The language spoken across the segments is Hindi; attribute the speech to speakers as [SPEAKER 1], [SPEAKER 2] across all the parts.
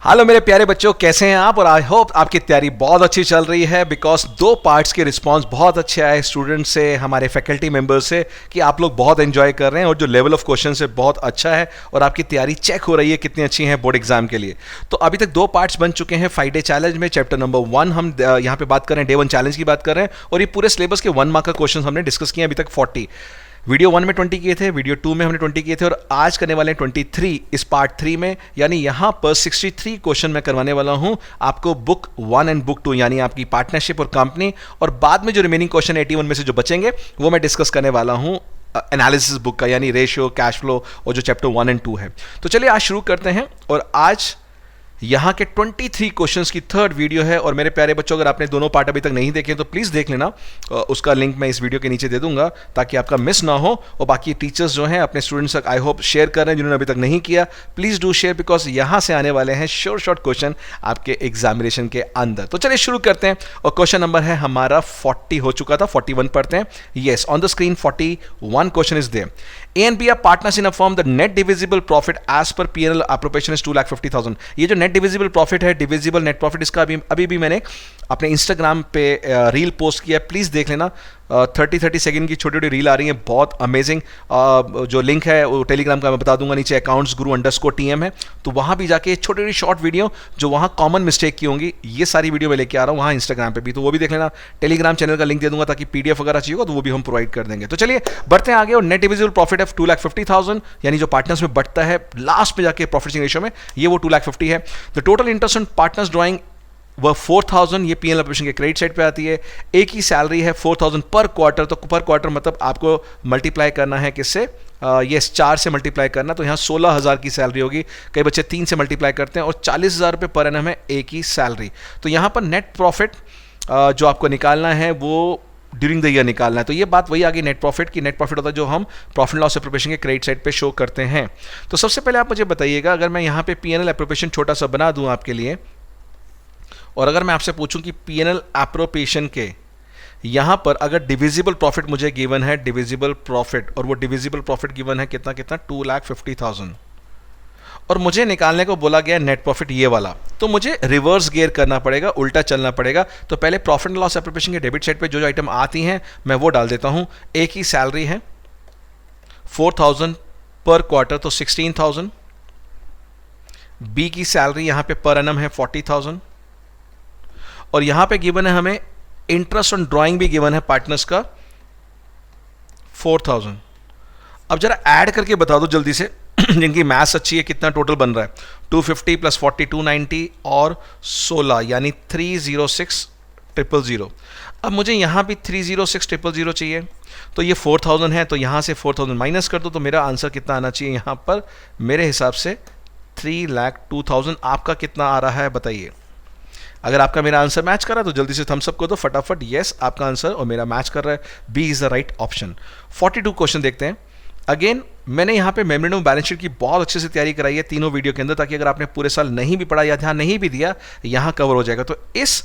[SPEAKER 1] हेलो मेरे प्यारे बच्चों, कैसे हैं आप? और आई होप आपकी तैयारी बहुत अच्छी चल रही है बिकॉज 2 पार्ट्स के रिस्पांस बहुत अच्छे आए स्टूडेंट से, हमारे फैकल्टी मेंबर्स से कि आप लोग बहुत एंजॉय कर रहे हैं और जो लेवल ऑफ क्वेश्चन है बहुत अच्छा है और आपकी तैयारी चेक हो रही है कितनी अच्छी है बोर्ड एग्जाम के लिए। तो अभी तक 2 पार्ट्स बन चुके हैं 5 डे चैलेंज में। चैप्टर नंबर 1 हम यहाँ पे बात कर रहे हैं, डे 1 चैलेंज की बात कर रहे हैं और ये पूरे सिलेबस के 1 मार्क का क्वेश्चन हमने डिस्कस किए अभी तक 40। वीडियो 1 में 20 किए थे, वीडियो 2 में हमने 20 किए थे और आज करने वाले हैं 23 इस पार्ट 3 में। यानी यहां पर 63 क्वेश्चन मैं करवाने वाला हूं आपको बुक 1 एंड बुक 2 यानी आपकी पार्टनरशिप और कंपनी, और बाद में जो रिमेनिंग क्वेश्चन 81 में से जो बचेंगे वो मैं डिस्कस करने वाला हूं एनालिसिस बुक का, यानी रेशियो, कैश फ्लो और जो चैप्टर 1 एंड 2 है। तो चलिए आज शुरू करते हैं और आज यहाँ के 23 क्वेश्चंस की 3rd वीडियो है। और मेरे प्यारे बच्चों, अगर आपने दोनों पार्ट अभी तक नहीं देखे तो प्लीज़ देख लेना, उसका लिंक मैं इस वीडियो के नीचे दे दूंगा ताकि आपका मिस ना हो। और बाकी टीचर्स जो हैं अपने स्टूडेंट्स तक आई होप शेयर कर रहे हैं, जिन्होंने अभी तक नहीं किया प्लीज़ डू शेयर बिकॉज यहाँ से आने वाले हैं शॉर्ट क्वेश्चन आपके एग्जामिनेशन के अंदर। तो चलिए शुरू करते हैं और क्वेश्चन नंबर है हमारा 40 हो चुका था, 41 पढ़ते हैं। Yes, on the screen 41 question is there. A and B are partners in a firm. The net divisible profit as per P&L appropriation is 2,50,000. ये जो net divisible profit है, divisible net profit, इसका अभी भी मैंने अपने इंस्टाग्राम पे रील पोस्ट किया है, प्लीज़ देख लेना। 30 सेकंड की छोटी छोटी रील आ रही है, बहुत अमेजिंग। जो लिंक है वो टेलीग्राम का मैं बता दूंगा, नीचे accountsguru_TM है, तो वहाँ भी जाके छोटी छोटी शॉर्ट वीडियो जो वहाँ कॉमन मिस्टेक की होंगी ये सारी वीडियो मैं लेके आ रहा हूँ वहाँ इंस्टाग्राम पे भी, तो वो भी देख लेना। टेलीग्राम चैनल का लिंक दे दूंगा ताकि PDF अगर चाहिए तो वो भी हम प्रोवाइड कर देंगे। तो चलिए बढ़ते हैं आगे। और नेट डिविजिबल प्रॉफिट है 2,50,000, यानी जो पार्टनर्स में बढ़ता है लास्ट में जाके प्रॉफिट रेशियो में, ये वो 2,50,000 है। The total interest on partners drawing वह 4,000, ये P&L ऑपरेशन के क्रेडिट साइड पे आती है। एक ही सैलरी है 4,000 पर क्वार्टर, तो पर क्वार्टर मतलब आपको मल्टीप्लाई करना है किससे, ये 4 से मल्टीप्लाई करना, तो यहाँ 16,000 की सैलरी होगी। कई बच्चे 3 से मल्टीप्लाई करते हैं और 40,000 रुपये पर एनम है एक ही सैलरी। तो यहाँ पर नेट प्रॉफिट जो आपको निकालना है वो ड्यूरिंग द ईयर निकालना है। तो ये बात वही आ गई नेट प्रॉफिट की। नेट प्रॉफिट होता है जो हम प्रॉफिट लॉस एप्रोप्रिएशन के क्रेडिट साइड पे शो करते हैं। तो सबसे पहले आप मुझे बताइएगा, अगर मैं यहाँ पे P&L एप्रोप्रिएशन छोटा सा बना दूं आपके लिए, और अगर मैं आपसे पूछूं कि P&L एप्रोप्रिएशन के यहाँ पर अगर डिविजिबल प्रॉफिट मुझे गिवन है, डिविजिबल प्रॉफिट, और वो डिविजिबल प्रॉफिट गिवन है कितना 2,50,000, और मुझे निकालने को बोला गया नेट प्रॉफिट ये वाला, तो मुझे रिवर्स गियर करना पड़ेगा, उल्टा चलना पड़ेगा। तो पहले प्रॉफिट एंड लॉस एप्रोप्रिएशन के डेबिट साइड पे जो आइटम आती हैं मैं वो डाल देता हूं। एक ही सैलरी है 4,000 पर क्वार्टर, तो 16,000। बी की सैलरी यहां पे पर एनम है 40,000, और यहां पे गिवन है हमें इंटरेस्ट ऑन ड्राइंग भी गिवन है पार्टनर्स का 4,000। अब जरा ऐड करके बता दो जल्दी से जिनकी मैथ्स अच्छी है कितना टोटल बन रहा है। 250 + 40 290 और 16 यानी 306,000। अब मुझे यहाँ भी 306,000 चाहिए, तो ये 4,000 है, तो यहाँ से 4,000 माइनस कर दो, तो मेरा आंसर कितना आना चाहिए यहाँ पर मेरे हिसाब से 3,02,000। आपका कितना आ रहा है बताइए। अगर आपका मेरा आंसर मैच कर रहा है तो जल्दी से थम्स अप कर दो फटाफट। यस, आपका आंसर और मेरा मैच कर रहा है, B is the right option. 42 question देखते हैं। अगेन मैंने यहाँ पे मेमोरेंडम बैलेंस शीट की बहुत अच्छे से तैयारी कराई है तीनों वीडियो के अंदर, ताकि अगर आपने पूरे साल नहीं भी पढ़ा या ध्यान नहीं भी दिया यहाँ कवर हो जाएगा। तो इस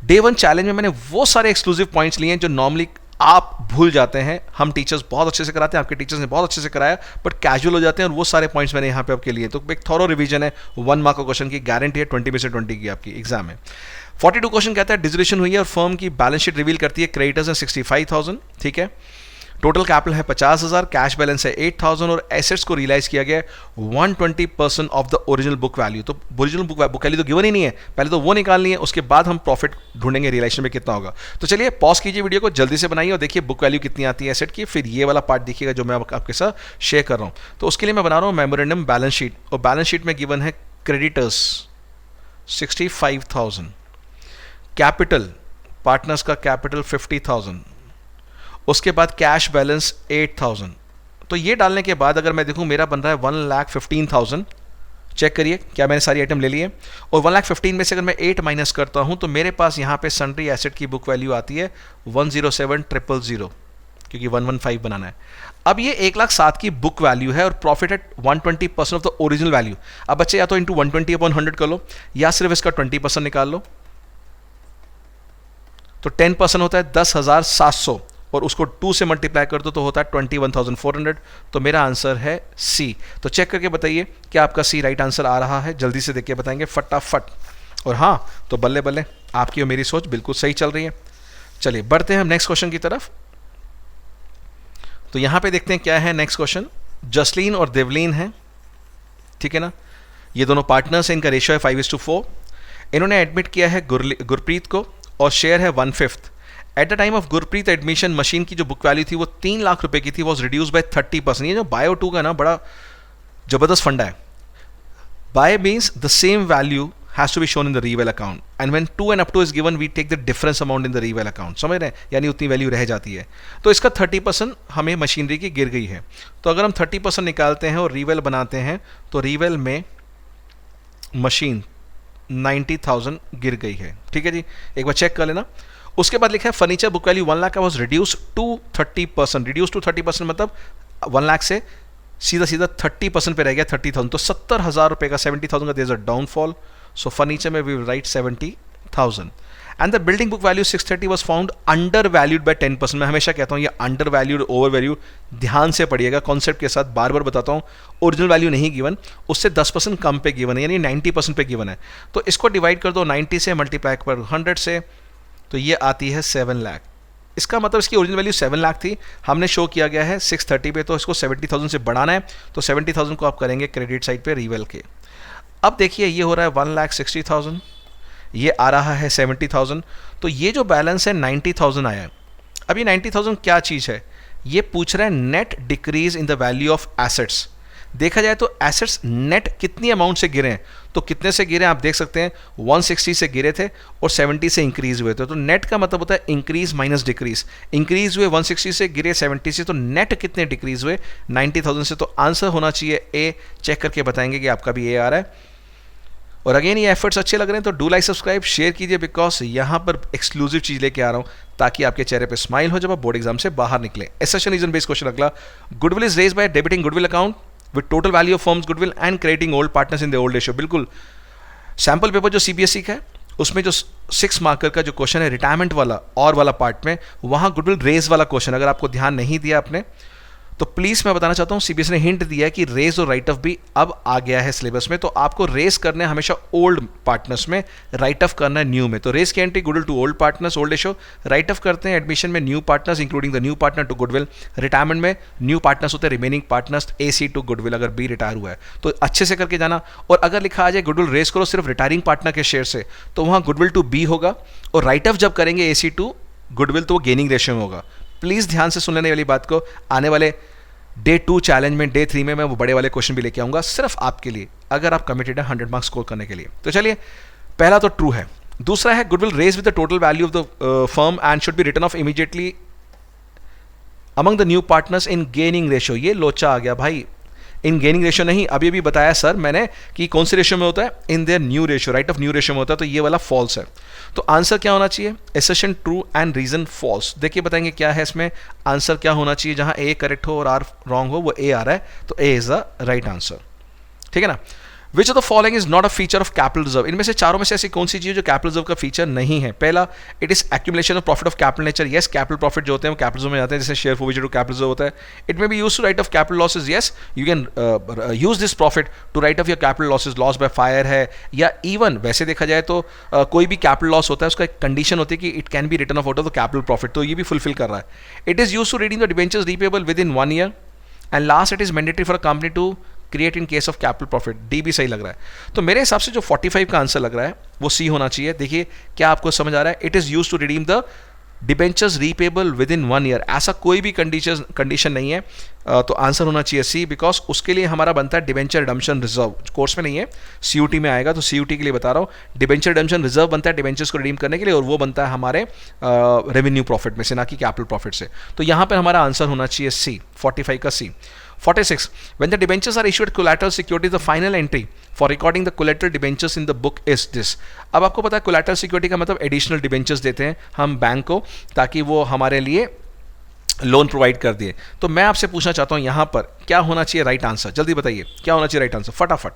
[SPEAKER 1] डे 1 चैलेंज में मैंने वो सारे एक्सक्लूसिव पॉइंट्स लिए हैं जो नॉर्मली आप भूल जाते हैं। हम टीचर्स बहुत अच्छे से कराते हैं, आपके टीचर्स ने बहुत अच्छे से कराया, बट कैजुअल हो जाते हैं, और वो सारे पॉइंट्स मैंने यहाँ पे आपके लिए। तो एक थॉरो रिवीजन है, 1 मार्क का क्वेश्चन की गारंटी है, 20 में से 20 की आपकी एग्जाम है। 42 क्वेश्चन कहता है डिसोल्यूशन हुई है और फर्म की बैलेंस शीट रिवील करती है क्रेडिटर्स हैं 65,000, ठीक है। टोटल कैपिटल है 50,000, कैश बैलेंस है 8,000 और एसेट्स को रियलाइज किया गया 120% of the original book value. तो ओरिजिनल बुक वैल्यू तो गिवन ही नहीं है, पहले तो वो निकालनी है, उसके बाद हम प्रॉफिट ढूंढेंगे रियलाइजेशन में कितना होगा। तो चलिए पॉज कीजिए वीडियो को, जल्दी से बनाइए और देखिए बुक वैल्यू कितनी आती है एसेट की, फिर ये वाला पार्ट देखिएगा जो मैं आपके साथ शेयर कर रहा हूँ। तो उसके लिए मैं बना रहा हूँ मेमोरेंडम बैलेंस शीट, और बैलेंस शीट में गिवन है क्रेडिटर्स 65,000, कैपिटल पार्टनर्स का कैपिटल 50,000, उसके बाद कैश बैलेंस 8,000। तो ये डालने के बाद अगर मैं देखूं मेरा बन रहा है 1,15,000। चेक करिए क्या मैंने सारी आइटम ले लिए, और 1,15,000 में से अगर मैं 8 माइनस करता हूं तो मेरे पास यहां पे सन्ड्री एसेट की बुक वैल्यू आती है 107,000, क्योंकि 115 बनाना है। अब ये 1,07,000 की बुक वैल्यू है और प्रॉफिट है 120% ऑफ द ओरिजिनल वैल्यू। अब बच्चे या तो इंटू 120/100 कर लो या सिर्फ इसका 20% निकाल लो, तो 10% होता है 10,700, और उसको 2 से मल्टीप्लाई कर दो तो होता है 21,400। तो मेरा आंसर है सी। तो चेक करके बताइए कि आपका सी राइट आंसर आ रहा है, जल्दी से देख के बताएंगे फटाफट। और हाँ, तो बल्ले बल्ले, आपकी और मेरी सोच बिल्कुल सही चल रही है। चलिए बढ़ते हैं हम नेक्स्ट क्वेश्चन की तरफ। तो यहाँ पे देखते हैं क्या है नेक्स्ट क्वेश्चन। जसलीन और देवलीन है, ठीक है ना, ये दोनों पार्टनर्स हैं, इनका रेशियो है 5:4। इन्होंने एडमिट किया है गुरप्रीत को और शेयर है 1/5। Eight the time of Gurpreet admission machine की जो बुक वैल्यू थी वो 3 लाख रुपए की थी, वॉज रिड्यूस बाय 30%। ये जो बायो 2 का ना बड़ा जबरदस्त फंडा है। Bye means the same value has to be shown in the reval account, and when 2 and up to is given we take the difference amount in the reval account। समझ रहे हैं, यानी उतनी वैल्यू रह जाती है। तो इसका 30% हमें मशीनरी की गिर गई है। तो अगर हम 30% निकालते हैं और रिवेल बनाते हैं तो रिवेल में मशीन 90,000 गिर गई है, ठीक है जी, एक बार चेक कर लेना। उसके बाद लिखा है फर्नीचर बुक वैल्यू 1 लाख का was reduce to 30%। Reduce to 30% मतलब 1 लाख से सीधा सीधा 30% पे रह गया 30,000। तो 70,000 रुपए का 70,000 का there is a downfall. So furniture में we will write 70,000। And the building book value 630 was found undervalued by 10%। मैं हमेशा कहता हूँ ये अंडर वैल्यूड ओवर वैल्यू ध्यान से पढ़िएगा, कॉन्सेप्ट के साथ बार बार बताता हूँ। ओरिजिनल वैल्यू नहीं गिवन, उससे 10% कम पे गिवन है, यानी 90% पे गिवन है। तो इसको डिवाइड कर दो 90 से, मल्टीप्लाई पर 100 से, तो ये आती है 7 लाख। इसका मतलब इसकी ओरिजिनल वैल्यू 7 लाख थी, हमने शो किया गया है 630 पे, तो इसको 70,000 से बढ़ाना है। तो 70,000 को आप करेंगे क्रेडिट साइड पे रिवेल के। अब देखिए ये हो रहा है 1,60,000, ये आ रहा है 70,000, तो ये जो बैलेंस है 90,000 आया है। अब ये 90,000 क्या चीज़ है, ये पूछ रहा है net decrease in the value of assets. देखा जाए तो एसेट्स नेट कितनी अमाउंट से गिरे हैं, तो कितने से गिरे आप देख सकते हैं 160 से गिरे थे और 70 से इंक्रीज हुए थे। तो नेट का मतलब होता है इंक्रीज माइनस डिक्रीज। इंक्रीज हुए 160 से, गिरे 70 से, तो नेट कितने डिक्रीज हुए 90,000 से। तो आंसर होना चाहिए ए। चेक करके बताएंगे कि आपका भी ए आ रहा है। और अगेन ये एफर्ट्स अच्छे लग रहे हैं तो डू लाइक सब्सक्राइब शेयर कीजिए, बिकॉज यहाँ पर एक्सक्लूसिव चीज़ लेके आ रहा हूँ ताकि आपके चेहरे पे स्माइल हो जब आप बोर्ड एग्जाम से बाहर निकले। एसेशन रीजन बेस्ड क्वेश्चन अगला, goodwill is raise by debiting goodwill account with total value of firms goodwill and crediting old partners in the old ratio. बिल्कुल सैम्पल पेपर जो सीबीएसई का है उसमें जो 6 मार्कर का जो क्वेश्चन है रिटायरमेंट वाला और वाला पार्ट में, वहाँ गुडविल रेज वाला क्वेश्चन अगर आपको ध्यान नहीं दिया आपने तो प्लीज़ मैं बताना चाहता हूँ सीबीएसई ने हिंट दिया है कि रेज और राइट ऑफ भी अब आ गया है सिलेबस में। तो आपको रेज करना है हमेशा ओल्ड पार्टनर्स में, राइट ऑफ करना है न्यू में। तो रेज की entry goodwill to old partners old ratio, write off करते हैं एडमिशन में new partners including the new partner to goodwill. Retirement में न्यू पार्टनर्स होते हैं remaining partners AC to goodwill अगर बी रिटायर हुआ है तो अच्छे से करके जाना। और अगर लिखा आ जाए गुडविल रेज करो सिर्फ रिटायरिंग पार्टनर के शेयर से तो वहाँ गुडविल टू बी होगा, और राइट ऑफ जब करेंगे AC टू गुडविल तो वो गेनिंग रेशियो में होगा। प्लीज़ ध्यान से सुन लेने वाली बात को, आने वाले डे 2 चैलेंज में डे 3 में मैं वो बड़े वाले क्वेश्चन भी लेके आऊंगा सिर्फ आपके लिए अगर आप कमिटेड है 100 मार्क्स स्कोर करने के लिए। तो चलिए पहला तो ट्रू है। दूसरा है goodwill raise with the total value of the firm and should be written off immediately among the new partners in gaining ratio. ये लोचा आ गया भाई, इन गेनिंग रेशियो नहीं, अभी अभी बताया सर मैंने कि कौन से रेशियो में होता है, in their new ratio, write of new ratio में होता है। तो ये वाला फॉल्स है। तो आंसर क्या होना चाहिए, assertion true and reason false. देखिए बताएंगे क्या है इसमें आंसर क्या होना चाहिए, जहां ए करेक्ट हो और आर रॉन्ग हो वो ए आ रहा है, तो ए इज द राइट आंसर, ठीक है ना। Which of the following is not a feature of capital reserve. इनमें से चारों में से ऐसी कौन सी चीज जो कैपिटल रिजर्व का फीचर नहीं है। पहला, it is accumulation of profit of capital nature. Yes, capital profit जो होते हैं वो कैपिटल रिजर्व में जाते हैं, जैसे share forward to capital reserve होता है। It may be used to write off capital losses. Yes, you can use this profit to write off your capital losses, loss by fire है, या इवन वैसे देखा जाए तो कोई भी कैपिटल लॉस होता है उसका एक कंडीशन होती है कि it can be written off out of the capital profit, तो ये भी फुलफिल कर रहा है। It is used to redeem the debentures repayable within 1 year. And last, it is mandatory for a company to create in case of capital profit. D भी सही लग रहा है। तो मेरे हिसाब से जो 45 का आंसर लग रहा है वो सी होना चाहिए। देखिए क्या आपको समझ आ रहा है, it is used to redeem the debentures repayable within 1 year. ऐसा कोई भी कंडीशन नहीं है, तो आंसर होना चाहिए सी, बिकॉज उसके लिए हमारा बनता है डिबेंचर रिडम्पशन रिजर्व। कोर्स में नहीं है, CUT में आएगा, तो CUT के लिए बता रहा हूँ। डिबेंचर रिडम्पशन रिजर्व बनता है डिबेंचर्स को रिडीम करने के लिए, और वो बनता है हमारे रेवेन्यू प्रॉफिट में से, ना कि कैपिटल प्रॉफिट से। तो यहाँ पर हमारा आंसर होना चाहिए सी, 45 का सी। 46. When the debentures are issued collateral security, the final entry for recording the collateral debentures in the book is this. अब आपको पता है collateral security का मतलब एडिशनल डिबेंचर्स देते हैं हम बैंक को ताकि वो हमारे लिए लोन प्रोवाइड कर दिए। तो मैं आपसे पूछना चाहता हूं यहां पर क्या होना चाहिए राइट आंसर, जल्दी बताइए क्या होना चाहिए राइट आंसर, फटाफट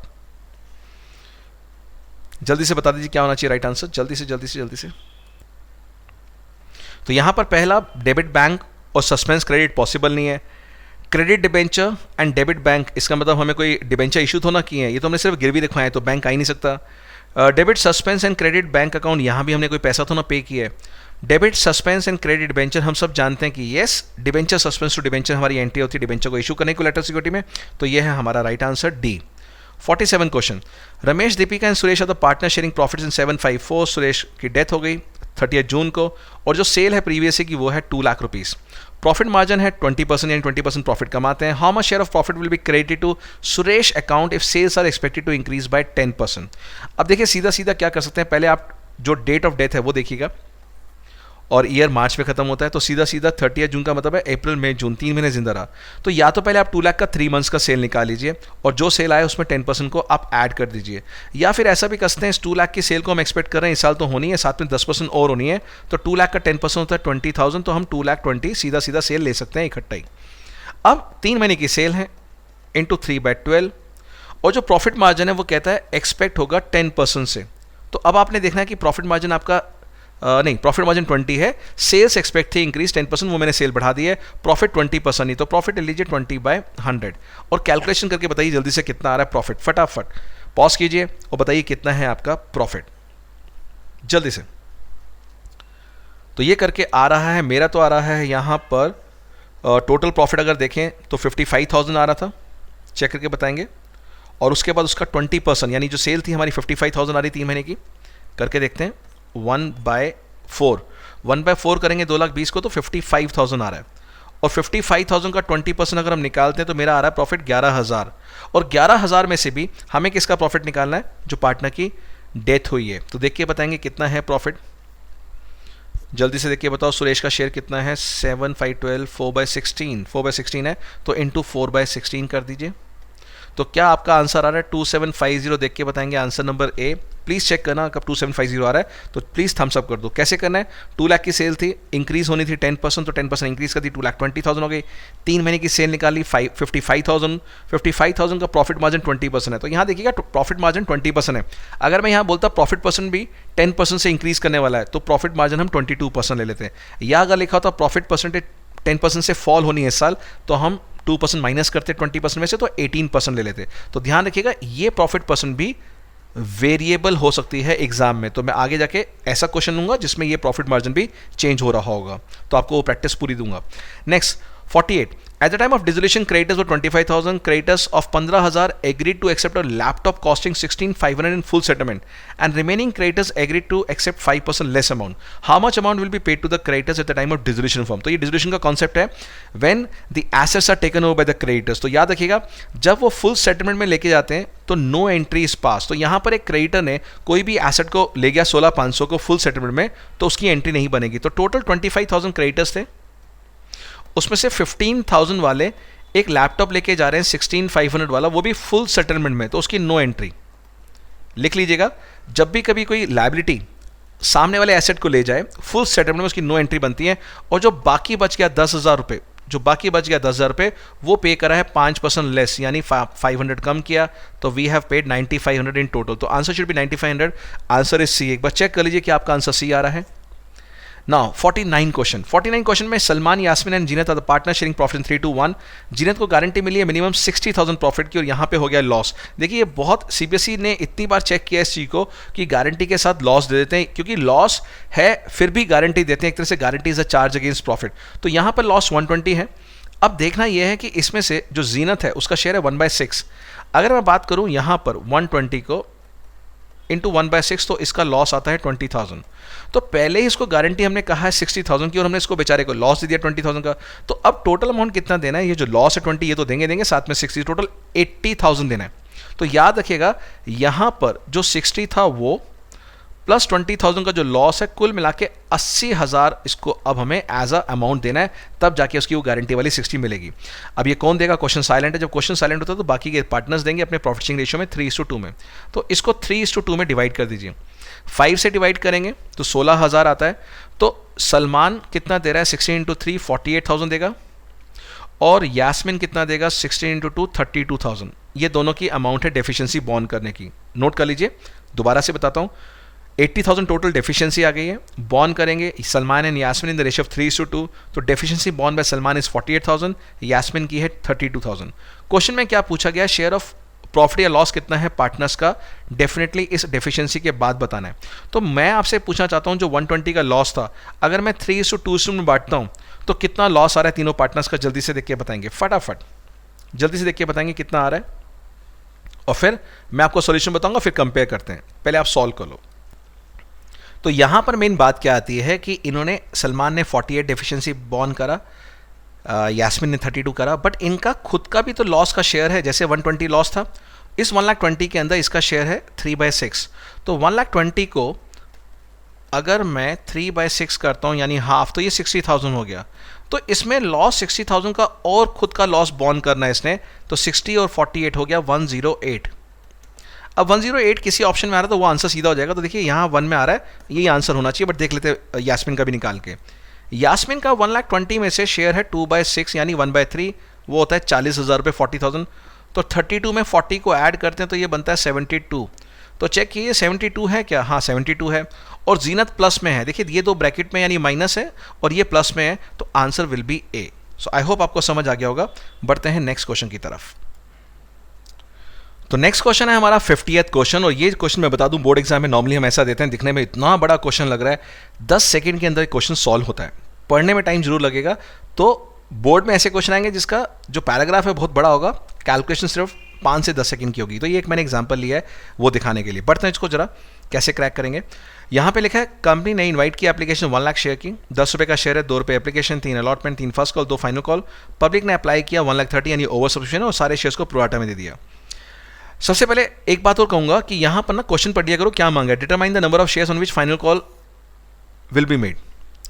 [SPEAKER 1] जल्दी से बता दीजिए क्या होना चाहिए राइट आंसर, जल्दी से। तो यहां पर पहला डेबिट बैंक और सस्पेंस क्रेडिट पॉसिबल नहीं है। Credit debenture and debit bank, इसका मतलब हमें कोई डिबेंचर इशू तो ना किए हैं, ये तो हमने सिर्फ गिरवी दिखवाए तो बैंक आ ही नहीं सकता। Debit suspense and credit bank account, यहाँ भी हमने कोई पैसा तो ना पे किया है। Debit suspense and credit debenture, हम सब जानते हैं कि yes debenture suspense to debenture हमारी एंट्री होती है डिबेंचर को इशू करने को लेटर सिक्योरिटी में, तो ये है हमारा right answer D. 47 question, Ramesh, Deepika and Suresh are the partner sharing profits in 754। Suresh की डेथ हो गई 30 जून को और जो सेल है प्रीवियस की वो है 2 लाख रुपीज़। प्रॉफिट मार्जिन है 20% यानी 20% प्रॉफिट कमाते हैं। How much share of profit will be credited to Suresh account if sales are expected to increase by 10%। अब देखिए सीधा सीधा क्या कर सकते हैं, पहले आप जो डेट ऑफ डेथ है वो देखिएगा और ईयर मार्च में खत्म होता है, तो सीधा सीधा 30 जून का मतलब है अप्रैल मई जून, 3 महीने जिंदा रहा। तो या तो पहले आप 2 लाख का 3 मंथ्स का सेल निकाल लीजिए और जो सेल आए उसमें 10% को आप ऐड कर दीजिए, या फिर ऐसा भी कर सकते हैं इस 2 लाख की सेल को हम एक्सपेक्ट कर रहे हैं इस साल तो होनी है, साथ में 10% और होनी है, तो 2 लाख का 10% होता है 20,000, तो हम 2 लाख 20 सीधा सीधा सेल ले सकते हैं इकट्ठा ही। अब 3 महीने की सेल है इंटू 3/12 और जो प्रॉफिट मार्जिन है वो कहता है एक्सपेक्ट होगा 10% से। तो अब आपने देखना है कि प्रॉफिट मार्जिन आपका नहीं, प्रॉफिट मार्जिन 20 है, सेल्स एक्सपेक्ट थी इंक्रीज 10%, वो मैंने सेल बढ़ा दी है, प्रॉफिट 20% नहीं, तो प्रॉफिट ले लीजिए 20/100 और कैलकुलेशन करके बताइए जल्दी से कितना आ रहा है प्रॉफिट, फटाफट पॉज कीजिए और बताइए कितना है आपका प्रॉफिट जल्दी से। तो ये करके आ रहा है, मेरा तो आ रहा है यहाँ पर टोटल प्रॉफिट अगर देखें तो 55,000 आ रहा था, चेक करके बताएंगे, और उसके बाद उसका 20% यानी जो सेल थी हमारी 55,000 आ रही 3 महीने की, करके देखते हैं 1/4 करेंगे 2,20,000 को तो 55,000 आ रहा है, और 55,000 का 20% अगर हम निकालते हैं तो मेरा आ रहा है प्रॉफिट 11,000, और 11,000 में से भी हमें किसका प्रॉफिट निकालना है, जो पार्टनर की डेथ हुई है। तो देख के बताएंगे कितना है प्रॉफिट, जल्दी से देख के बताओ। सुरेश का शेयर कितना है, 7/512 4/16 है, तो इंटू 4/16 कर दीजिए। तो क्या आपका आंसर आ रहा है 2750, देख के बताएंगे answer number A. Please check करना कब 2750 आ रहा है, तो प्लीज़ थम्स अप कर दो। कैसे करना है, 2 लाख की सेल थी, इंक्रीज होनी थी 10%, तो 10% इंक्रीज कर दी, 2,20,000 हो गई। 3 महीने की सेल निकाली 55,000 का प्रॉफिट मार्जिन 20% है, तो यहाँ देखिएगा प्रॉफिट मार्जिन 20% है। अगर मैं यहाँ बोलता प्रॉफिट परसेंट भी 10% से इंक्रीज करने वाला है तो प्रॉफिट मार्जिन हम 22% ले लेते हैं, या अगर लिखा होता प्रॉफिट परसेंटेज 10% से फॉल होनी है इस साल तो हम 2% माइनस करते 20% में से, तो 18% ले लेते। तो ध्यान रखिएगा ये प्रॉफिट परसेंट भी वेरिएबल हो सकती है एग्जाम में, तो मैं आगे जाके ऐसा क्वेश्चन दूंगा जिसमें ये प्रॉफिट मार्जिन भी चेंज हो रहा होगा, तो आपको वो प्रैक्टिस पूरी दूंगा। Next 48, at the time of dissolution creditors were 25,000, creditors of 15,000 agreed to accept a laptop costing 16,500 in full settlement and remaining creditors agreed to accept 5% less amount, how much amount will be paid to the creditors at the time of dissolution form. तो ये डिसोल्यूशन का कॉन्सेप्ट है when the assets are taken over by the creditors. तो याद रखिएगा जब वो फुल सेटलमेंट में लेके जाते हैं तो नो एंट्री इज पास, तो यहाँ पर एक क्रेडिटर ने कोई भी एसेट को ले गया 16,500 को फुल सेटलमेंट में, तो उसकी एंट्री नहीं बनेगी। तो टोटल 25,000 क्रेडिटर्स थे, उसमें से 15,000 वाले एक लैपटॉप लेके जा रहे हैं 16,500 वाला, वो भी फुल सेटलमेंट में, तो उसकी नो एंट्री। लिख लीजिएगा जब भी कभी कोई लायबिलिटी सामने वाले एसेट को ले जाए फुल सेटलमेंट में उसकी नो एंट्री बनती है, और जो बाकी बच गया 10,000 रुपये, जो बाकी बच गया 10,000 रुपये वो पे करा है 5% लेस, यानी 500 कम किया, तो we have paid 9,500 in total. तो answer should be 9,500, answer is c. एक बार चेक कर लीजिए कि आपका आंसर सी आ रहा है। नाउ 49 क्वेश्चन में Salman, Yasmin and Zeenat are the partner sharing profit in 3-1। Zeenat को गारंटी मिली है मिनिमम 60,000 प्रॉफिट की, और यहाँ पे हो गया लॉस। देखिए ये बहुत सीबीएसई ने इतनी बार चेक किया इस चीज़ को कि गारंटी के साथ लॉस दे देते हैं, क्योंकि लॉस है फिर भी गारंटी देते हैं, एक तरह से guarantee is a charge against profit. तो यहाँ पर लॉस 120 है। अब देखना यह है कि इसमें से जो जीनत है उसका शेयर है 1/6। अगर मैं बात करूँ यहाँ पर 120 को इंटू 1/6, तो इसका लॉस आता है 20,000। तो पहले ही इसको गारंटी हमने कहा है 60,000 की, और हमने इसको बेचारे को लॉस दे दिया 20,000 का। तो अब टोटल अमाउंट कितना देना है, ये जो लॉस है 20 ये तो देंगे, साथ में 60, टोटल 80,000 देना है। तो याद रखिएगा यहाँ पर जो 60 था वो प्लस 20,000 का जो लॉस है, कुल मिला के 80,000 इसको अब हमें एज अ अमाउंट देना है, तब जाके उसकी वो गारंटी वाली 60 मिलेगी। अब ये कौन देगा, क्वेश्चन साइलेंट है। जब क्वेश्चन साइलेंट होता है तो बाकी के पार्टनर्स देंगे अपने प्रॉफिट शेयरिंग रेशियो में 3:2 में। तो इसको 3:2 में डिवाइड कर दीजिए, 5 से डिवाइड करेंगे तो 16,000 आता है। तो सलमान कितना दे रहा है, 16 × 3 48,000 देगा, और यास्मिन कितना देगा, 16 × 2 32,000। ये दोनों की अमाउंट है डेफिशिएंसी बॉन्ड करने की। नोट कर लीजिए, दोबारा से बताता हूँ। 80,000 टोटल डेफिशिएंसी आ गई है। बॉर्न करेंगे Salman and Yasmin in the ratio of 3:2, तो deficiency borne by Salman is 48,000, Yasmin की है 32,000। क्वेश्चन में क्या पूछा गया, शेयर ऑफ प्रॉफिट या लॉस कितना है पार्टनर्स का, डेफिनेटली इस डेफिशिएंसी के बाद बताना है। तो मैं आपसे पूछना चाहता हूं जो 120 का लॉस था, अगर मैं 3:2 में बांटता हूं तो कितना लॉस आ रहा है तीनों पार्टनर्स का, जल्दी से देख के बताएंगे, फटाफट जल्दी से देख के बताएंगे कितना आ रहा है, और फिर मैं आपको सॉल्यूशन बताऊंगा, फिर कंपेयर करते हैं। पहले आप सॉल्व कर लो। तो यहां पर मेन बात क्या आती है कि इन्होंने, सलमान ने 48 डेफिशिएंसी बॉर्न करा, यास्मिन ने 32 करा, बट इनका खुद का भी तो लॉस का शेयर है। जैसे 120 लॉस था, इस 1,20,000 के अंदर इसका शेयर है 3/6। तो 1,20,000 को अगर मैं 3/6 करता हूं यानी हाफ, तो ये 60,000 हो गया। तो इसमें लॉस 60,000 का और खुद का लॉस बॉर्न करना है इसने, तो 60 और 48 हो गया 108। अब 108 किसी ऑप्शन में आ रहा है तो वो आंसर सीधा हो जाएगा। तो देखिए यहाँ 1 में आ रहा है, यही आंसर होना चाहिए, बट देख लेते यास्मिन का भी निकाल के। यास्मिन का 1,20,000 में से शेयर है 2/6 यानी 1/3, वो होता है 40,000 रुपये, 40,000। तो 32 में 40 को ऐड करते हैं तो ये बनता है 72। तो चेक कीजिए 72 है क्या, हाँ 72 है, और जीनत प्लस में है। देखिए ये दो ब्रैकेट में यानी माइनस है और ये प्लस में है, तो answer will be A. So I hope आपको समझ आ गया होगा। बढ़ते हैं नेक्स्ट क्वेश्चन की तरफ। तो नेक्स्ट क्वेश्चन है हमारा 50th क्वेश्चन, और ये क्वेश्चन मैं बता दूं बोर्ड एग्जाम में नॉर्मली हम ऐसा देते हैं, दिखने में इतना बड़ा क्वेश्चन लग रहा है, 10 सेकंड के अंदर क्वेश्चन सॉल्व होता है, पढ़ने में टाइम जरूर लगेगा। तो बोर्ड में ऐसे क्वेश्चन आएंगे जिसका जो पैराग्राफ है बहुत बड़ा होगा, कैलकुलेशन सिर्फ 5 से 10 सेकंड की होगी। तो ये एक मैंने एग्जांपल लिया है वो दिखाने के लिए। बढ़ते हैं इसको जरा कैसे क्रैक करेंगे। यहाँ पे लिखा है कंपनी ने इनवाइट की एप्लीकेशन 1 लाख शेयर की, 10 रुपये का शेयर है, 2 रुपये application, 3 allotment, 3 first call, 2 final call. Public ने अप्लाई किया 1,30,000 यानी ओवर सब्सक्रिप्शन है, और सारे शेयर्स को प्रोराटा में दे दिया। सबसे पहले एक बात और कहूंगा कि यहां पर ना क्वेश्चन पढ़ लिया करो क्या मांगा है, determine the number of shares on which final call will be made,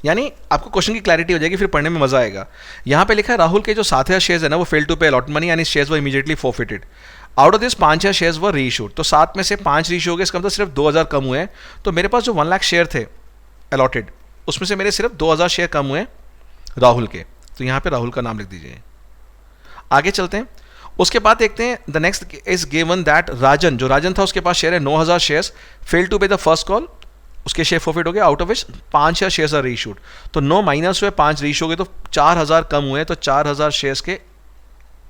[SPEAKER 1] यानी आपको क्वेश्चन की क्लैरिटी हो जाएगी, फिर पढ़ने में मजा आएगा। यहां पे लिखा है राहुल के जो 7,000 शेयर्स है ना वो fail to pay allot money, यानी shares were immediately forfeited. Out of this 5,000 shares were reissued, तो 7 में से 5 रीइशू हो गए, इसका मतलब सिर्फ 2,000 कम हुए हैं। तो मेरे पास जो 1 लाख शेयर थे अलॉटेड, उसमें से मेरे सिर्फ 2,000 शेयर कम हुए राहुल के, तो यहां पे राहुल का नाम लिख दीजिए। आगे चलते हैं, उसके बाद देखते हैं the next is given that Rajan, जो राजन था उसके पास शेयर है 9,000 shares, fail to pay the first call, उसके शेयर फॉरफिट हो गए, out of which 5,000 shares are reissued. तो 9 माइनस हुए, 5 रीइश हो गए, तो 4,000 कम हुए, तो 4,000 शेयर्स के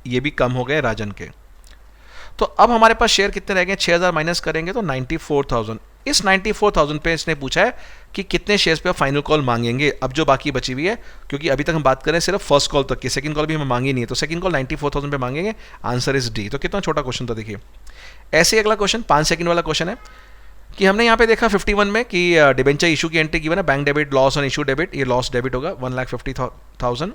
[SPEAKER 1] ये भी कम हो गए राजन के। तो अब हमारे पास शेयर कितने रह गए, 6,000 माइनस करेंगे तो 94,000। इस 94,000 पे इसने पूछा है कि कितने शेयर्स पे फाइनल कॉल मांगेंगे, अब जो बाकी बची हुई है, क्योंकि अभी तक हम बात करें सिर्फ फर्स्ट कॉल तक की, सेकंड कॉल भी हमें मांगी नहीं है, तो सेकंड कॉल 94,000 पे मांगेंगे, आंसर इज डी। तो कितना छोटा क्वेश्चन था देखिए। ऐसे ही अगला क्वेश्चन 5 सेकंड वाला क्वेश्चन है कि हमने यहाँ पे देखा 51 में कि डिबेंचर इशू की एंट्री गिवन है, bank debit loss on issue debit, ये लॉस डेबिट होगा 1,50,000,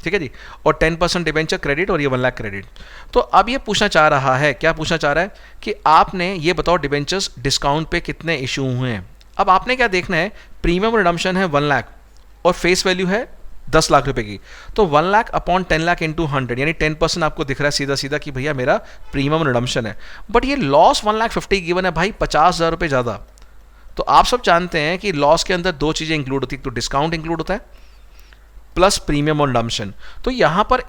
[SPEAKER 1] ठीक है जी, और 10% डिबेंचर क्रेडिट और ये 1 लाख क्रेडिट। तो अब ये पूछना चाह रहा है, क्या पूछना चाह रहा है कि आपने ये बताओ डिबेंचर्स डिस्काउंट पे कितने इशू हुए हैं। अब आपने क्या देखना है, प्रीमियम रिडम्पशन है 1 लाख और फेस वैल्यू है 10 लाख रुपए की, तो 1 लाख अपॉन 10 लाख इंटू 100 यानी 10% आपको दिख रहा है सीधा सीधा कि भैया मेरा प्रीमियम रिडम्पशन है। बट ये लॉस 1,50,000 गिवन है भाई, 50,000 रुपये ज़्यादा। तो आप सब जानते हैं कि लॉस के अंदर 2 चीज़ें इंक्लूड होती है, तो डिस्काउंट इंक्लूड होता है प्लस प्रीमियम और रिडम्पशन। तो यहाँ पर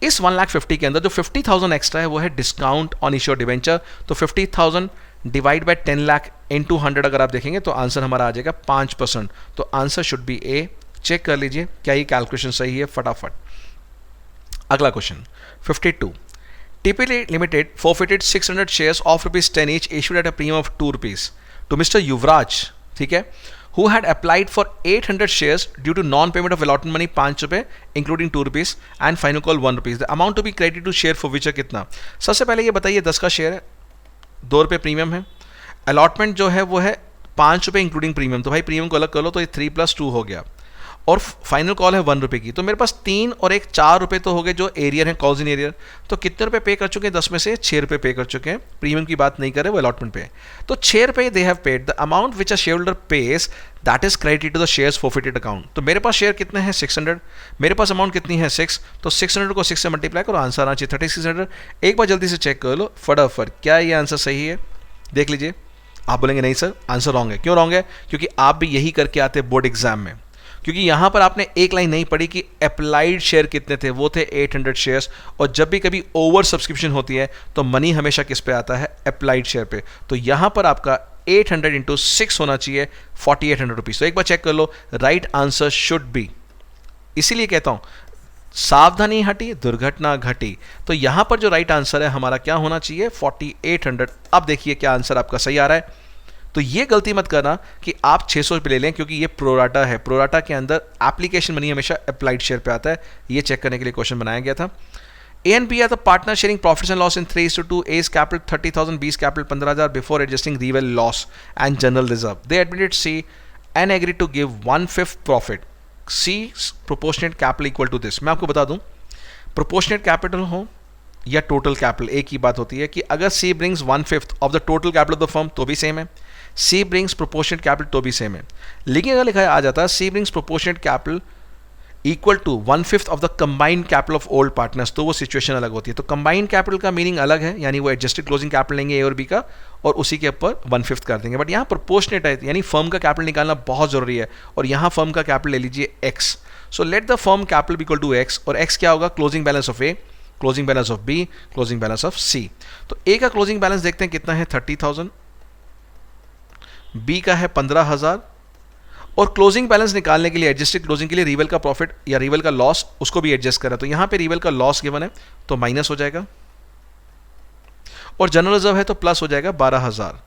[SPEAKER 1] इस 1,50,000 के अंदर जो 50,000 एक्स्ट्रा है वो है डिस्काउंट ऑन इश्यू डिवेंचर। तो 50,000 डिवाइड बाय 10 लाख इंटू 100 अगर आप देखेंगे तो आंसर हमारा आ जाएगा 5%। तो answer should be a. Check कर लीजिए क्या ये कैलकुलेशन सही है फटाफट। अगला question 52, TP limited forfeited 600 shares of ₹10 each issued at a premium of ₹2 to mister Yuvraj, ठीक है, who had applied for 800 shares due to non-payment of allotment money 5 रुपए including ₹2 and final call ₹1। The amount to be credited to share for which है कितना। सबसे पहले ये बताइए 10 का शेयर है, ₹2 प्रीमियम है, अलॉटमेंट जो है वो है ₹5 इंक्लूडिंग प्रीमियम, तो भाई प्रीमियम को अलग कर लो तो ये 3 + 2 हो गया, और फाइनल कॉल है ₹1 की। तो मेरे पास 3 और 1 ₹4 तो हो गए जो एरियर है, कॉल्स इन एरियर। तो कितने रुपए पे कर चुके हैं, 10 में से ₹6 पे कर चुके हैं, प्रीमियम की बात नहीं कर रहे, वो अलॉटमेंट पे। तो ₹6 they have paid, the amount which a share holder pays that is credited to the shares forfeited account. तो मेरे पास शेयर कितने हैं 600, मेरे पास अमाउंट कितनी है 6, तो 600 को 6 से मल्टीप्लाई करो, आंसर आना चाहिए 3600। एक बार जल्दी से चेक कर लो फटाफट क्या ये आंसर सही है, देख लीजिए। आप बोलेंगे नहीं सर आंसर रॉन्ग है, क्यों रॉन्ग है, क्योंकि आप भी यही करके आते बोर्ड एग्जाम में, क्योंकि यहां पर आपने एक लाइन नहीं पढ़ी कि अप्लाइड शेयर कितने थे, वो थे 800 शेयर्स, और जब भी कभी ओवर सब्सक्रिप्शन होती है तो मनी हमेशा किस पे आता है, अप्लाइड शेयर पे। तो यहां पर आपका 800 इंटू 6 होना चाहिए 4800 रुपीज़। तो एक बार चेक कर लो, राइट आंसर शुड बी, इसीलिए कहता हूँ सावधानी हटी दुर्घटना घटी। तो यहां पर जो राइट आंसर है हमारा क्या होना चाहिए 4800। अब देखिए क्या आंसर आपका सही आ रहा है। तो ये गलती मत करना कि आप 600 पे ले लें, क्योंकि ये प्रोराटा है। प्रोराटा के अंदर एप्लीकेशन मनी हमेशा अप्लाइड शेयर पे आता है। ये चेक करने के लिए क्वेश्चन बनाया गया था। A and B are the partner sharing profits and loss in 3:2. A's capital 30,000, B's capital 15,000 before adjusting reval loss and general reserve. They admitted C and agreed to give 1/5 profit. C's proportionate capital equal to this. मैं आपको बता दूं, proportionate capital हो या total capital एक ही बात होती है कि अगर C brings 1/5 of the total capital of the firm तो भी सेम है, C brings proportionate capital तो भी सेम है। लेकिन अगर लिखा आ जाता है C brings proportionate capital equal to 1/5 of the combined capital of old partners, तो वो सिचुएशन अलग होती है। तो कंबाइंड कैपिटल का मीनिंग अलग है, यानी वो एडजस्टेड क्लोजिंग कैपिटल लेंगे ए और बी का और उसी के ऊपर 1/5 कर देंगे। बट यहाँ प्रोपोर्शनेट है, यानी फर्म का कैपिटल निकालना बहुत जरूरी है। और यहाँ फर्म का कैपिटल ले लीजिए x. So let the firm capital be equal to x, और एक्स क्या होगा closing balance of a, closing balance of b, closing balance of c. तो ए का क्लोजिंग बैलेंस देखते हैं कितना है 30,000, बी का है 15,000, और क्लोजिंग बैलेंस निकालने के लिए एडजस्टेड क्लोजिंग के लिए रिवल का प्रॉफिट या रिवल का लॉस उसको भी एडजस्ट करा। तो यहां पे रिवल का लॉस गिवन है तो माइनस हो जाएगा, और जनरल रिजर्व है तो प्लस हो जाएगा 12,000।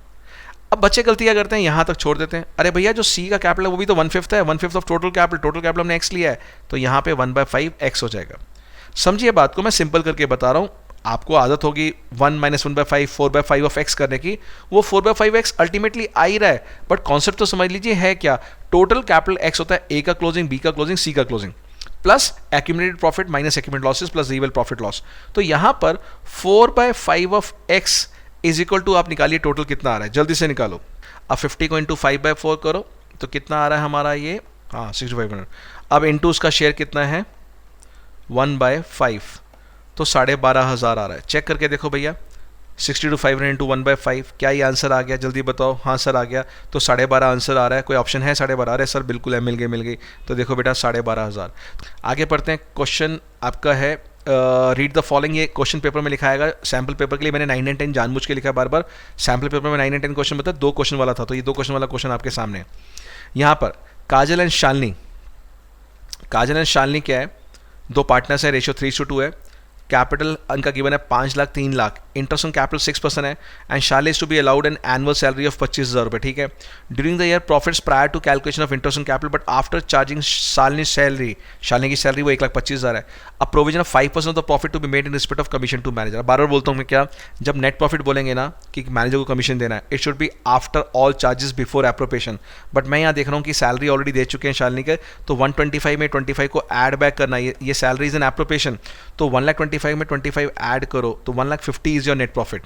[SPEAKER 1] अब बच्चे गलती क्या करते हैं, यहां तक छोड़ देते हैं। अरे भैया जो सी का कैपिटल है वो भी तो 1/5 है, 1/5 ऑफ टोटल कैपिटल हमने एक्स लिया है, तो यहां पे 1/5 एक्स हो जाएगा। समझिए बात को, मैं सिंपल करके बता रहा हूं। आपको आदत होगी 1 - 1/5 4/5 ऑफ एक्स करने की, वो 4/5 एक्स अल्टीमेटली आ ही रहा है। बट कॉन्सेप्ट तो समझ लीजिए है क्या, टोटल कैपिटल एक्स होता है ए का क्लोजिंग, बी का क्लोजिंग, सी का closing, plus accumulated profit minus accumulated losses plus reval profit loss. तो यहां पर 4/5 of x is equal to, आप निकालिए टोटल कितना आ रहा है, जल्दी से निकालो। अब 50 को इंटू 5/4 करो तो कितना आ रहा है हमारा ये, हाँ 6500। अब इंटू उसका शेयर कितना है 1/5, तो 12,500 आ रहा है। चेक करके देखो भैया, 62,500 इंटू 1/5, क्या ये आंसर आ गया, जल्दी बताओ। हाँ सर आ गया, तो 12,500 आंसर आ रहा है। कोई ऑप्शन है 12,500? अरे सर बिल्कुल है, मिल गई। तो देखो बेटा 12,500। आगे पढ़ते हैं। क्वेश्चन आपका है रीड द फॉलोइंग। ये क्वेश्चन पेपर में लिखा आएगा। सैम्पल पेपर के लिए मैंने 9 and 10 जानबूझ के लिखा है बार। सैम्पल पेपर में 9 and 10 क्वेश्चन बता, 2 क्वेश्चन वाला था, तो ये 2 क्वेश्चन वाला क्वेश्चन आपके सामने है। यहाँ पर काजल एंड शालिनी क्या है, 2 पार्टनर्स है, रेशियो 3:2 है। कैपिटल उनका गिवन है 5 lakh 3 lakh, interest on capital 6% है, and Shalini is to be allowed an annual salary of 25,000 रुपये। ठीक है, during the year profits prior to calculation of interest on capital, but after charging Shalini की सैलरी वो 1,25,000 है। अब provision of 5% of the profit to be made in respect of commission to manager. बार बोलता हूँ मैं क्या, जब नेट प्रॉफिट बोलेंगे ना कि मैनेजर को कमीशन देना है, it should be after all charges before appropriation. But मैं यहाँ देख रहा हूँ कि सैलरी ऑलरेडी दे चुके हैं शालिनी के, तो 125 में 25 को ऐड बैक करना, ये सैलरी इज एन एप्रोप्रिएशन, तो 1,25,000 में 25 ऐड करो तो 1,50,000 इज योर नेट प्रॉफिट,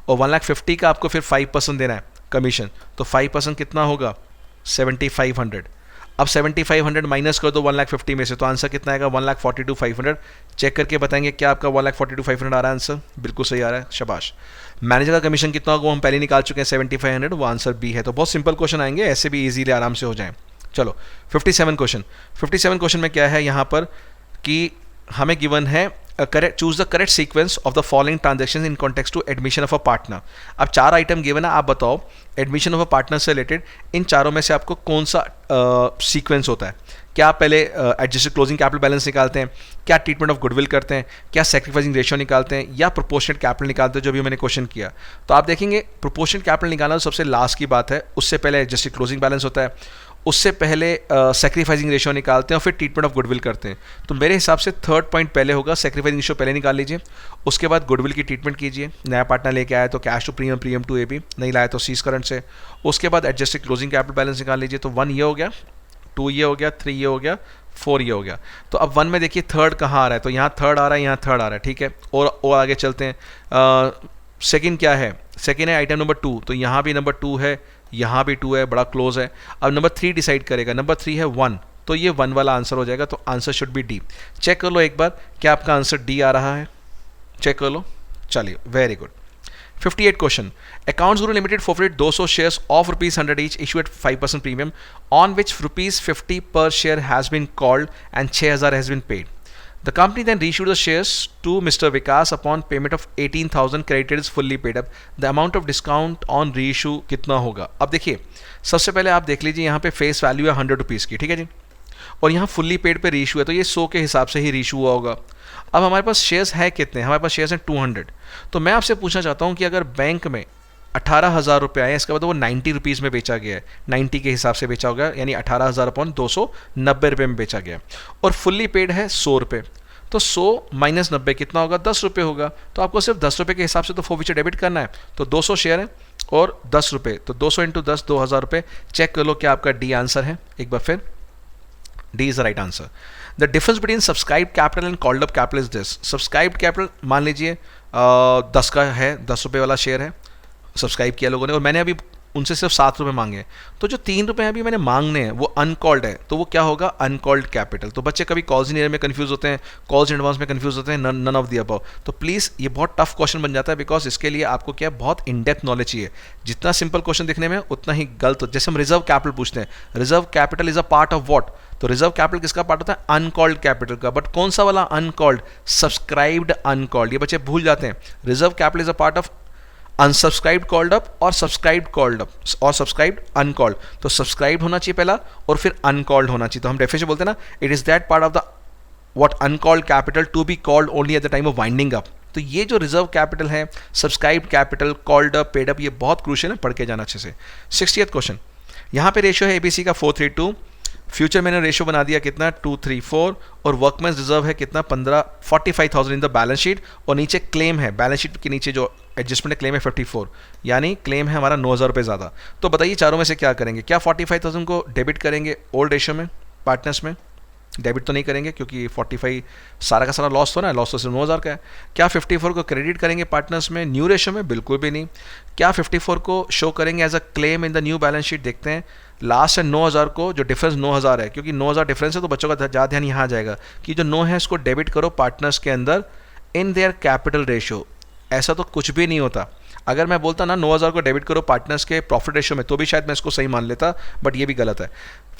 [SPEAKER 1] और 1,50,000 का आपको फिर 5% देना है कमीशन, तो 5% कितना होगा 7,500। अब 7,500 माइनस कर दो 1,50,000 में से, तो आंसर कितना आएगा 1,42,500। चेक करके बताएंगे क्या आपका 1,42,500 आ रहा है आंसर, बिल्कुल सही आ रहा है, शाबाश। मैनेजर का कमीशन कितना होगा वो हम पहले निकाल चुके हैं 7,500, वो आंसर बी है। तो बहुत सिंपल क्वेश्चन आएंगे, ऐसे भी इजीली आराम से हो जाए। चलो 57 क्वेश्चन में क्या है यहाँ पर कि हमें गिवन है choose the correct sequence of the following transaction in context to admission of a partner. अब 4 आइटम गिवन है, आप बताओ एडमिशन ऑफ अ पार्टनर से रिलेटेड इन चारों में से आपको कौन सा सीक्वेंस होता है। क्या आप पहले एडजस्टेड क्लोजिंग कैपिटल बैलेंस निकालते हैं, क्या ट्रीटमेंट ऑफ गुडविल करते हैं, क्या सैक्रिफाइसिंग रेशियो निकालते हैं, या प्रोपोर्शनेट कैपिटल निकालते हैं, जो भी मैंने क्वेश्चन किया। तो आप देखेंगे प्रोपोर्शनेट कैपिटल निकालना सबसे लास्ट की बात है, उससे पहले एडजस्टेड क्लोजिंग बैलेंस होता है, उससे पहले सैक्रिफाइसिंग रेशियो निकालते हैं और फिर ट्रीटमेंट ऑफ गुडविल करते हैं। तो मेरे हिसाब से 3rd पॉइंट पहले होगा, सैक्रिफाइसिंग रेशियो पहले निकाल लीजिए, उसके बाद गुडविल की ट्रीटमेंट कीजिए। नया पार्टनर लेके आया तो cash to premium, premium to AB, नहीं लाया तो सीज करंट से, उसके बाद एडजस्टेड क्लोजिंग कैपिटल बैलेंस निकाल लीजिए। तो 1 ये हो गया, 2 ये हो गया, 3 ये हो गया, 4 ये हो गया। तो अब 1 में देखिए 3rd कहाँ आ रहा है, तो यहाँ 3rd आ रहा है, यहाँ 3rd आ रहा है। ठीक है, और आगे चलते हैं। सेकंड क्या है, सेकंड है आइटम नंबर 2, तो यहाँ भी नंबर 2 है, यहाँ भी 2 है, बड़ा क्लोज है। अब नंबर 3 डिसाइड करेगा, नंबर 3 है 1, तो ये 1 वाला आंसर हो जाएगा, तो answer should be D. Check कर लो एक बार, क्या आपका आंसर डी आ रहा है, चेक कर लो। चलिए very good. 58 question, accounts Guru limited forfeited 200 shares of ₹100 each issued at 5% premium on which ₹50 per share has been called and 6,000 has been paid. The company then reissued the shares to Mr. Vikas upon payment of 18,000 credited is fully paid up. The amount of discount on reissue कितना होगा? अब देखिए, सबसे पहले आप देख लीजिए यहाँ पे फेस वैल्यू है 100 रुपीज़ की, ठीक है जी, और यहाँ फुल्ली पेड पे रीइशू है, तो ये 100 के हिसाब से ही रीइशू हुआ होगा। अब हमारे पास शेयर्स है कितने? हमारे पास शेयर्स हैं 200। तो मैं आपसे पूछना चाहता हूँ कि अगर बैंक में 18,000 रुपये आए, इसके बाद वो 90 रुपीज़ में बेचा गया है, 90 के हिसाब से बेचा गया, यानी 18,000 अपॉन 290 रुपये में बेचा गया, और फुल्ली पेड है 100 रुपये, तो 100 माइनस 90 कितना होगा? 10 रुपये होगा। तो आपको सिर्फ 10 रुपये के हिसाब से तो फोविचर डेबिट करना है। तो 200 शेयर है और 10 रुपये, तो 200 इंटू 10 2,000 रुपये। चेक कर लो क्या आपका डी आंसर है एक बार फिर। D is the right answer. The difference between subscribe capital and called up capital is this. Subscribe capital मान लीजिए 10 का है, 10 रुपये वाला शेयर है, सब्सक्राइब किया लोगों ने, और मैंने अभी उनसे सिर्फ 7 रुपये मांगे, तो जो 3 रुपये अभी मैंने मांगने हैं वो अनकॉल्ड है, तो वो क्या होगा? Uncalled capital. तो बच्चे कभी कॉल्स इन एरियर में कंफ्यूज होते हैं, कॉल्स इन एडवांस में कंफ्यूज होते हैं, नन ऑफ द अबव। तो प्लीज़ ये बहुत टफ क्वेश्चन बन जाता है, बिकॉज इसके लिए आपको क्या बहुत इन डेप्थ नॉलेज चाहिए। जितना सिंपल क्वेश्चन दिखने में उतना ही गलत हो। जैसे हम रिजर्व कैपिटल पूछते हैं, reserve capital is a part of what? तो रिजर्व कैपिटल किसका पार्ट होता है? अनकॉल्ड कैपिटल का। बट कौन सा वाला अनकॉल्ड? Subscribed uncalled. ये बच्चे भूल जाते हैं। Reserve capital is a part of unsubscribed called up और सब्सक्राइब्ड कॉल्ड अप और सब्सक्राइब्ड अनकॉल्ड। तो सब्सक्राइब्ड होना चाहिए पहला और फिर अनकॉल्ड होना चाहिए। तो हम डेफिनेशन बोलते हैं ना, it is that part of the what uncalled capital to be called only at the time of winding up. तो ये जो रिजर्व कैपिटल है, subscribed capital, called up, paid up, ये बहुत क्रूशियल है, पढ़ के जाना अच्छे से। 60th क्वेश्चन, यहाँ पे रेशियो है एबीसी का 432, फ्यूचर मैंने रेशियो बना दिया कितना? 234, और वर्कमैन रिजर्व है कितना? 45,000 इन द बैलेंस शीट, और नीचे क्लेम है, बैलेंस शीट के नीचे जो एडजस्टमेंट है क्लेम है 54, यानी क्लेम है हमारा 9,000 रुपये ज़्यादा। तो बताइए चारों में से क्या करेंगे? क्या 45,000 को डेबिट करेंगे ओल्ड रेशियो में, पार्टनर्स में? डेबिट तो नहीं करेंगे क्योंकि 45 सारा का सारा लॉस तो ना, लॉस तो सिर्फ 9,000 का है। क्या 54 को क्रेडिट करेंगे पार्टनर्स में न्यू रेशियो में? बिल्कुल भी नहीं। क्या 54 को शो करेंगे as a claim in the new balance sheet? देखते हैं। लास्ट है 9,000 को, जो डिफरेंस 9,000 है, क्योंकि 9,000 डिफरेंस है तो बच्चों का ज़्यादा ध्यान यहाँ आ जाएगा कि जो 9 है इसको डेबिट करो पार्टनर्स के अंदर इन देयर कैपिटल रेशियो। ऐसा तो कुछ भी नहीं होता। अगर मैं बोलता ना 9,000 को डेबिट करो पार्टनर्स के प्रॉफिट रेशियो में, तो भी शायद मैं इसको सही मान लेता, बट ये भी गलत है।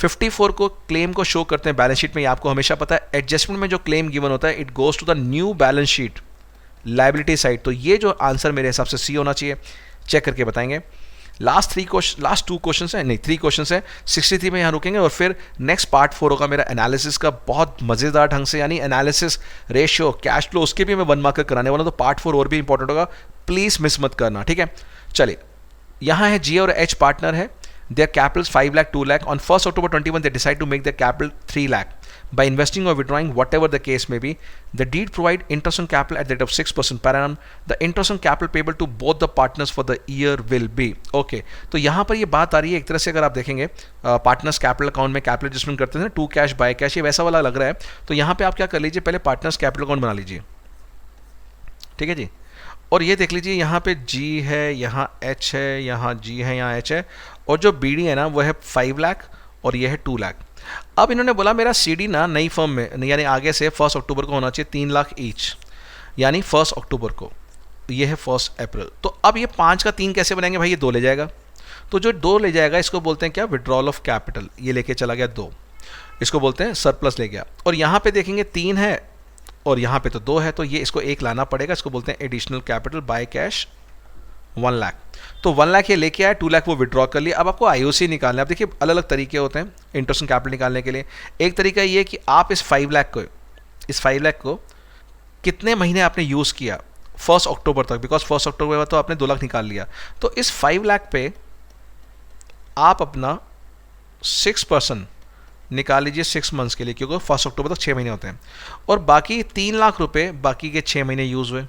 [SPEAKER 1] 54 को क्लेम को शो करते हैं बैलेंस शीट में, ये आपको हमेशा पता है। एडजस्टमेंट में जो क्लेम गिवन होता है, it goes to the new balance sheet liability side. तो ये जो आंसर मेरे हिसाब से सी होना चाहिए। चेक करके बताएंगे। लास्ट 2 क्वेश्चन है, नहीं 3 क्वेश्चन है। 63 में यहाँ रुकेंगे और फिर नेक्स्ट पार्ट 4 होगा मेरा एनालिसिस का, बहुत मज़ेदार ढंग से, यानी एनालिसिस, रेशियो, कैश फ्लो, उसके भी मैं 1 मार्कर कराने वाला हूँ। तो पार्ट 4 और भी इंपॉर्टेंट होगा, प्लीज़ मिस मत करना, ठीक है। चलिए, यहाँ है जी और एच पार्टनर है। Their capitals 5 lakh, 2 lakh. On 1st October 21, they decide to make their capital 3 lakh by investing or withdrawing, whatever the case may be. The deed provide interest on capital at the rate of 6% per annum. The interest on capital payable to both the partners for the year will be. Okay. तो यहाँ पर ये बात आ रही है एक तरह से, अगर आप देखेंगे पार्टनर्स कैपिटल अकाउंट में कैपिटल एडजस्टमेंट करते हैं, टू कैश बाय कैश, ये वैसा वाला लग रहा है। तो यहाँ पे आप क्या कर लीजिए, पहले पार्टनर्स कैपिटल अकाउंट बना लीजिए, ठीक है जी। और ये देख लीजिए, यहाँ पे जी है, यहाँ एच है, यहाँ जी है, यहाँ एच है, और जो बी डी है ना वो है 5 लाख और ये है 2 लाख। अब इन्होंने बोला मेरा सी डी ना नई फर्म में, यानी आगे से 1 अक्टूबर को होना चाहिए 3 लाख ईच, यानी 1 अक्टूबर को, ये है 1 अप्रैल। तो अब ये 5 का 3 कैसे बनाएंगे भाई? ये 2 ले जाएगा, तो जो 2 ले जाएगा इसको बोलते हैं क्या? Withdrawal of capital. ये लेके चला गया 2, इसको बोलते हैं सरप्लस ले गया। और यहाँ पे देखेंगे 3 है और यहाँ पे तो 2 है, तो ये इसको 1 लाना पड़ेगा, इसको बोलते हैं additional capital by cash 1 lakh. तो 1 लाख ये लेके आया, 2 लाख वो विड्रॉ कर लिया। अब आपको आईओसी निकालना है। अब देखिए अलग अलग तरीके होते हैं इंटरेस्ट ऑन कैपिटल निकालने के लिए। एक तरीका ये कि आप इस 5 लाख को कितने महीने आपने यूज़ किया 1 अक्टूबर तक, बिकॉज 1 अक्टूबर के बाद तो आपने 2 लाख निकाल लिया। तो इस 5 लाख पे आप अपना 6% निकाल लीजिए 6 मंथ्स के लिए, क्योंकि 1 अक्टूबर तक 6 महीने होते हैं, और बाकी 3 लाख रुपए बाकी के 6 महीने यूज हुए।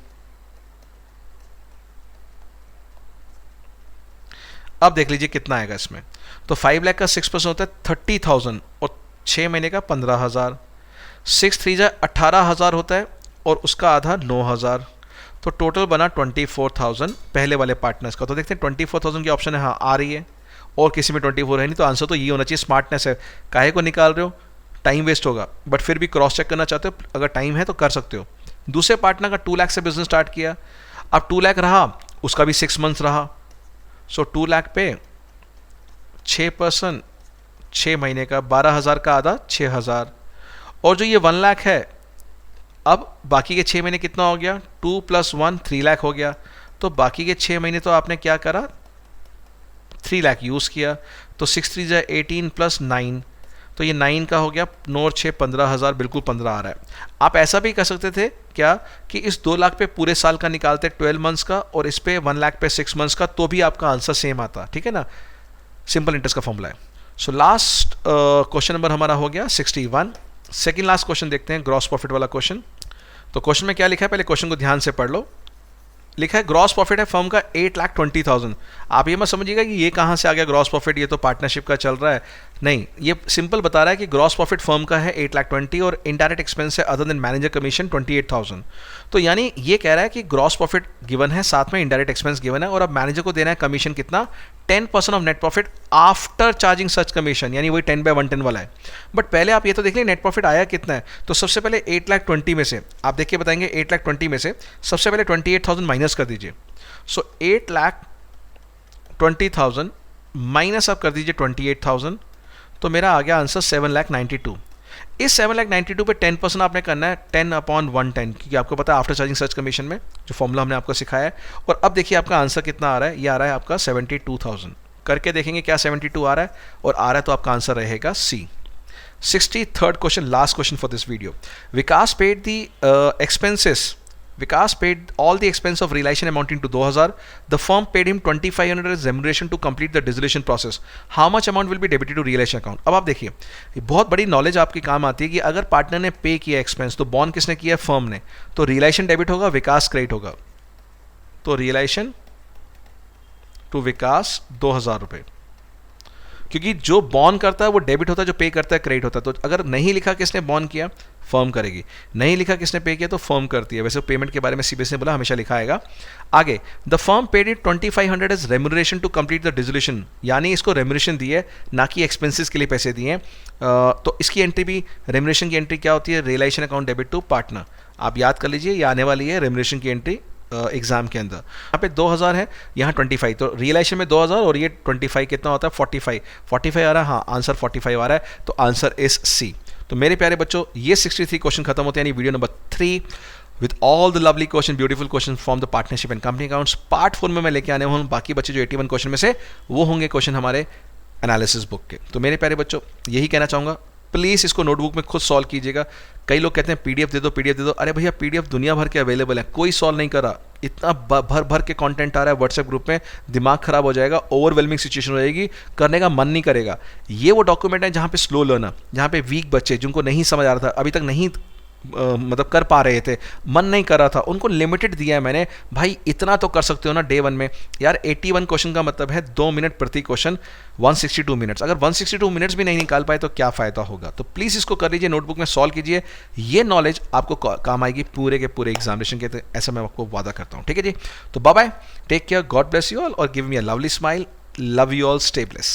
[SPEAKER 1] अब देख लीजिए कितना आएगा इसमें। तो 5 लाख का 6% होता है 30,000 और 6 महीने का 15,000। 6 3 जा 18,000 होता है और उसका आधा 9,000, तो टोटल बना 24,000 पहले वाले पार्टनर्स का। तो देखते हैं 24,000 की ऑप्शन है, हाँ आ रही है, और किसी में 24 है नहीं, तो आंसर तो ये होना चाहिए। स्मार्टनेस है, काहे को निकाल रहे हो, टाइम वेस्ट होगा, बट फिर भी क्रॉस चेक करना चाहते हो, अगर टाइम है तो कर सकते हो। दूसरे पार्टनर का 2 लाख से बिजनेस स्टार्ट किया, अब 2 लाख रहा, उसका भी 6 मंथ्स रहा, सो 2 लाख पे 6%, 6 महीने का 12,000 का आधा 6,000, और जो ये 1 लाख है अब बाकी के 6 महीने कितना हो गया, 2 + 1 3 लाख हो गया। तो बाकी के 6 महीने तो आपने क्या करा, 3 लाख यूज़ किया। तो 6 3 = 18 + 9, तो ये 9 का हो गया, 9 और 6 15,000, बिल्कुल 15 आ रहा है। आप ऐसा भी कर सकते थे क्या कि इस 2 लाख पे पूरे साल का निकालते 12 मंथ्स का, और इस पे 1 लाख पे 6 मंथ्स का, तो भी आपका आंसर सेम आता, ठीक है ना। सिंपल इंटरेस्ट का फॉर्मूला है। सो लास्ट क्वेश्चन नंबर हमारा हो गया 61। सेकेंड लास्ट क्वेश्चन देखते हैं, ग्रॉस प्रॉफिट वाला क्वेश्चन। तो क्वेश्चन में क्या लिखा है, पहले क्वेश्चन को ध्यान से पढ़ लो। लिखा है ग्रॉस प्रॉफिट है फर्म का 8,20,000। आप ये मत समझिएगा कि ये कहाँ से आ गया ग्रॉस प्रॉफिट, ये तो पार्टनरशिप का चल रहा है। नहीं, ये सिंपल बता रहा है कि ग्रॉस प्रॉफिट फर्म का है 8,20,000 और इनडायरेक्ट एक्सपेंस है अदर देन मैनेजर कमीशन 28,000। तो यानी ये कह रहा है कि ग्रॉस प्रॉफिट गिवन है, साथ में इनडायरेक्ट एक्सपेंस गिवन है, और अब मैनेजर को देना है कमीशन कितना, 10% of net profit after charging such commission, यानी वही 10/110 वाला है। बट पहले आप ये तो देख लें नेट प्रॉफिट आया कितना है। तो सबसे पहले 8,20,000 में से आप देख के बताएंगे, 8,20,000 में से सबसे पहले 28,000 माइनस कर दीजिए। सो 8,20,000 माइनस आप कर दीजिए 28,000, तो मेरा आ गया आंसर 7,92,000। इस 7,92,000 पे 10% आपने करना है 10/110, क्योंकि आपको पता है आफ्टर चार्जिंग सर्च कमीशन में जो फॉर्मूला हमने आपको सिखाया है। और अब देखिए आपका आंसर कितना आ रहा है, ये आ रहा है आपका 72,000। करके देखेंगे क्या 72 आ रहा है, और आ रहा है तो आपका आंसर रहेगा सी। 63rd question, last question for this video. Vikas paid the expenses, Vikas paid all the expense of realization amounting to 2,000. The firm paid him 2,500 as remuneration to complete the dissolution process. How much amount will be debited to realization account? अब आप देखिए, बहुत बड़ी नॉलेज आपकी काम आती है कि अगर पार्टनर ने पे किया एक्सपेंस, तो बॉन्ड किसने किया, फर्म ने, तो रियलाइजेशन डेबिट होगा, विकास क्रेडिट होगा। तो रियलाइजेशन टू विकास 2,000 रुपये, क्योंकि जो बॉन्ड करता है वो डेबिट होता है, जो पे करता है क्रेडिट होता है। तो अगर नहीं लिखा किसने बॉन्ड किया, फर्म करेगी, नहीं लिखा किसने पे किया तो फर्म करती है। वैसे पेमेंट के बारे में सीबीएसई ने बोला हमेशा लिखा आएगा। आगे, the firm paid it 2,500 as remuneration to complete the dissolution, यानी इसको रेम्यूनरेशन दी है, ना कि एक्सपेंसेस के लिए पैसे दिए हैं। तो इसकी एंट्री भी, रेम्यूनरेशन की एंट्री क्या होती है, realisation account debit to partner. आप याद कर लीजिए, ये आने वाली है रेम्यूनरेशन की एंट्री एग्जाम के अंदर। यहाँ पे 2,000 है, यहाँ 25, तो रियलाइजेशन में 2,000 और ये 25 कितना होता है, 45 आ रहा है। हाँ, आंसर 45 आ रहा है, तो आंसर इज सी। तो मेरे प्यारे बच्चों, ये 63 क्वेश्चन खत्म होते हैं, यानी video number 3 with all the lovely question, beautiful question from the partnership and company accounts. Part 4 में मैं लेके आने हूँ बाकी बच्चे जो 81 क्वेश्चन में से, वो होंगे क्वेश्चन हमारे एनालिसिस बुक के। तो मेरे प्यारे बच्चों, यही कहना चाहूँगा, प्लीज़ इसको नोटबुक में खुद सॉल्व कीजिएगा। कई लोग कहते हैं पीडीएफ दे दो, पीडीएफ दे दो। अरे भैया, पीडीएफ दुनिया भर के अवेलेबल है, कोई सॉल्व नहीं कर रहा। इतना भर भर के कंटेंट आ रहा है व्हाट्सएप ग्रुप में, दिमाग खराब हो जाएगा, ओवरवेलमिंग सिचुएशन हो जाएगी, करने का मन नहीं करेगा। ये वो डॉक्यूमेंट है जहाँ पे स्लो लर्नर, जहाँ पे वीक बच्चे, जिनको नहीं समझ आ रहा था, अभी तक नहीं मतलब कर पा रहे थे, मन नहीं कर रहा था, उनको लिमिटेड दिया है मैंने। भाई इतना तो कर सकते हो ना डे 1 में यार। 81 क्वेश्चन का मतलब है 2 मिनट प्रति क्वेश्चन, 162 मिनट्स। अगर 162 मिनट्स भी नहीं निकाल पाए तो क्या फ़ायदा होगा। तो प्लीज़ इसको कर लीजिए, नोटबुक में सॉल्व कीजिए। ये नॉलेज आपको काम आएगी पूरे के पूरे एग्जामिनेशन के, ऐसा मैं आपको वादा करता हूँ। ठीक है जी, तो bye bye, take care, God bless you all और give me a lovely smile. Love you all, stay bless.